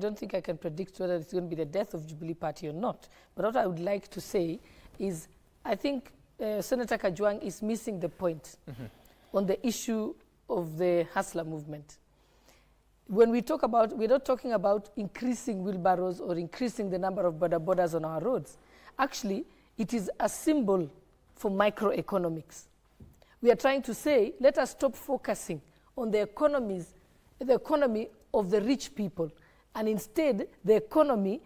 don't think I can predict whether it's going to be the death of Jubilee Party or not. But what I would like to say is, I think Senator Kajwang is missing the point on the issue of the hustler movement. When we talk about, we're not talking about increasing wheelbarrows or increasing the number of border borders on our roads. Actually, it is a symbol for microeconomics. We are trying to say, let us stop focusing on the economy of the rich people, and instead the economy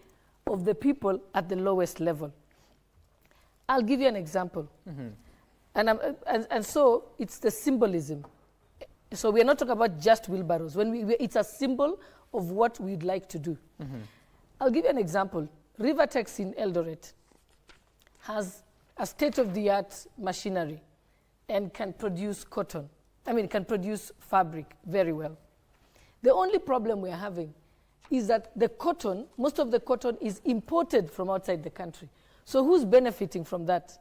of the people at the lowest level. I'll give you an example. And so it's the symbolism. So we are not talking about just wheelbarrows. It's a symbol of what we'd like to do. I'll give you an example. Rivertex in Eldoret has a state-of-the-art machinery and can produce cotton. Can produce fabric very well. The only problem we are having is that the cotton, most of the cotton is imported from outside the country. So who's benefiting from that?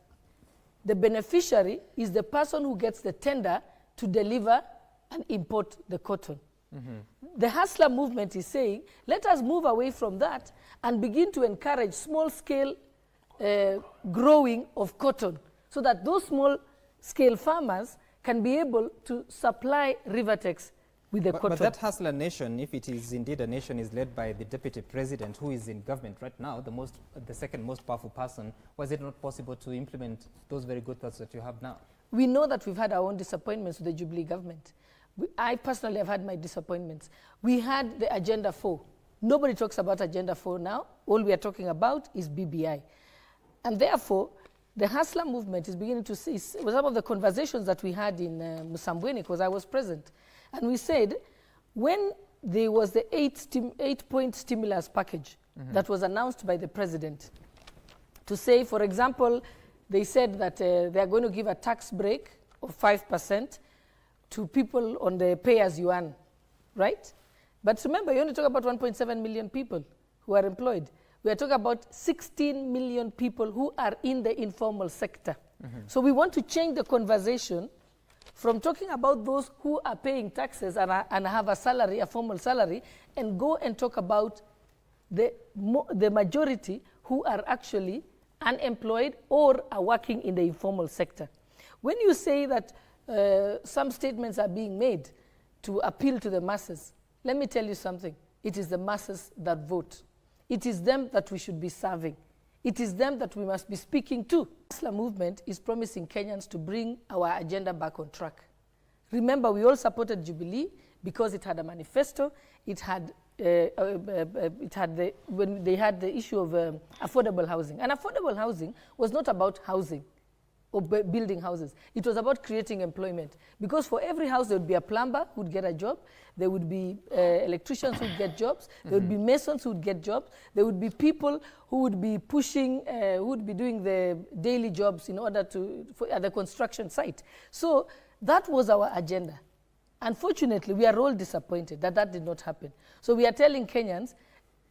The beneficiary is the person who gets the tender to deliver and import the cotton. The hustler movement is saying, let us move away from that and begin to encourage small-scale growing of cotton, so that those small-scale farmers can be able to supply Rivertex with the cotton. But that hustler nation, if it is indeed a nation, is led by the deputy president, who is in government right now, the second most powerful person. Was it not possible to implement those very good thoughts that you have now? We know that we've had our own disappointments with the Jubilee government. I personally have had my disappointments. We had the Agenda 4. Nobody talks about Agenda 4 now. All we are talking about is BBI. And therefore, the hustler movement is beginning to see some of the conversations that we had in Musambweni, because I was present. And we said, when there was the eight-point stimulus package that was announced by the president, to say, for example, they said that they are going to give a tax break of 5% to people on the pay-as-you-earn, right? But remember, you only talk about 1.7 million people who are employed. We are talking about 16 million people who are in the informal sector. So we want to change the conversation from talking about those who are paying taxes and have a salary, a formal salary, and go and talk about the majority who are actually unemployed or are working in the informal sector. When you say that some statements are being made to appeal to the masses, let me tell you something. It is the masses that vote. It is them that we should be serving. It is them that we must be speaking to. The Hustler movement is promising Kenyans to bring our agenda back on track. Remember, we all supported Jubilee because it had a manifesto. It had when they had the issue of affordable housing. And affordable housing was not about housing or building houses. It was about creating employment. Because for every house, there would be a plumber who would get a job. There would be electricians who would get jobs. There would be masons who would get jobs. There would be people who would be pushing, who would be doing the daily jobs in order at the construction site. So that was our agenda. Unfortunately, we are all disappointed that that did not happen. So we are telling Kenyans,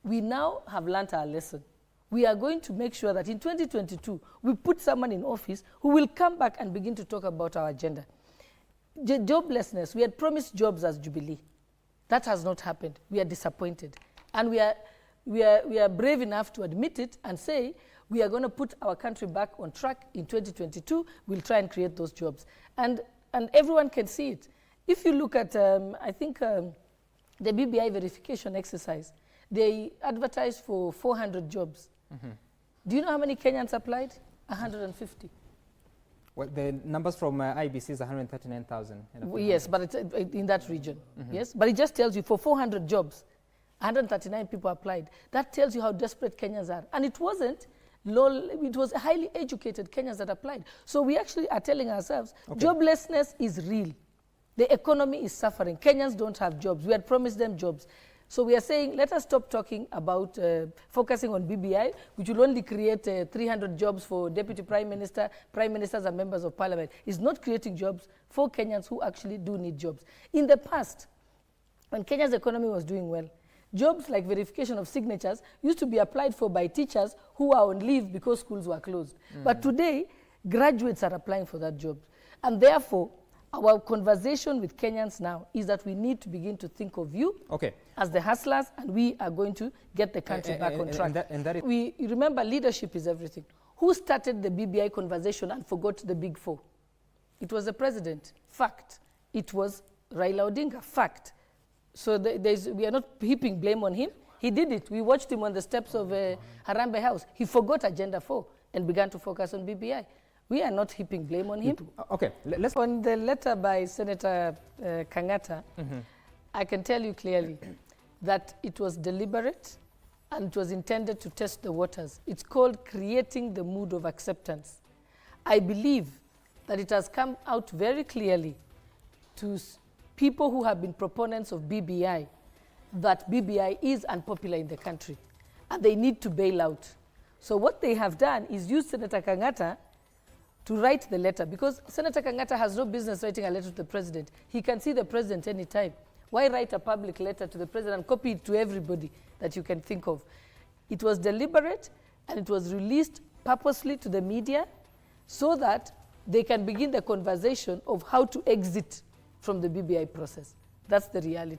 we now have learnt our lesson. We are going to make sure that in 2022, we put someone in office who will come back and begin to talk about our agenda. Joblessness, we had promised jobs as Jubilee. That has not happened. We are disappointed. And we are brave enough to admit it and say, we are going to put our country back on track in 2022. We'll try and create those jobs. And everyone can see it. If you look at, I think, the BBI verification exercise, they advertised for 400 jobs. Do you know how many Kenyans applied? 150. Well, the numbers from IBC is 139,000. Yes, but it's in that region. Yes, but it just tells you for 400 jobs, 139 people applied. That tells you how desperate Kenyans are. And it wasn't it was highly educated Kenyans that applied. So we actually are telling ourselves, joblessness is real. The economy is suffering. Kenyans don't have jobs. We had promised them jobs. So we are saying, let us stop talking about focusing on BBI, which will only create 300 jobs for Deputy Prime Minister, Prime Ministers and Members of Parliament. It's not creating jobs for Kenyans who actually do need jobs. In the past, when Kenya's economy was doing well, jobs like verification of signatures used to be applied for by teachers who are on leave because schools were closed. But today, graduates are applying for that job. And therefore, Our conversation with Kenyans now is that we need to begin to think of you as the hustlers, and we are going to get the country back on track. You remember, leadership is everything. Who started the BBI conversation and forgot the big four? It was the president. Fact. It was Raila Odinga. Fact. So we are not heaping blame on him. He did it. We watched him on the steps of Harambee House. He forgot Agenda 4 and began to focus on BBI. We are not heaping blame on him. Okay, let's... On the letter by Senator Kang'ata, I can tell you clearly that it was deliberate and it was intended to test the waters. It's called creating the mood of acceptance. I believe that it has come out very clearly to people who have been proponents of BBI that BBI is unpopular in the country and they need to bail out. So what they have done is use Senator Kang'ata to write the letter, because Senator Kang'ata has no business writing a letter to the president. He can see the president anytime. Why write a public letter to the president and copy it to everybody that you can think of? It was deliberate and it was released purposely to the media so that they can begin the conversation of how to exit from the BBI process. That's the reality.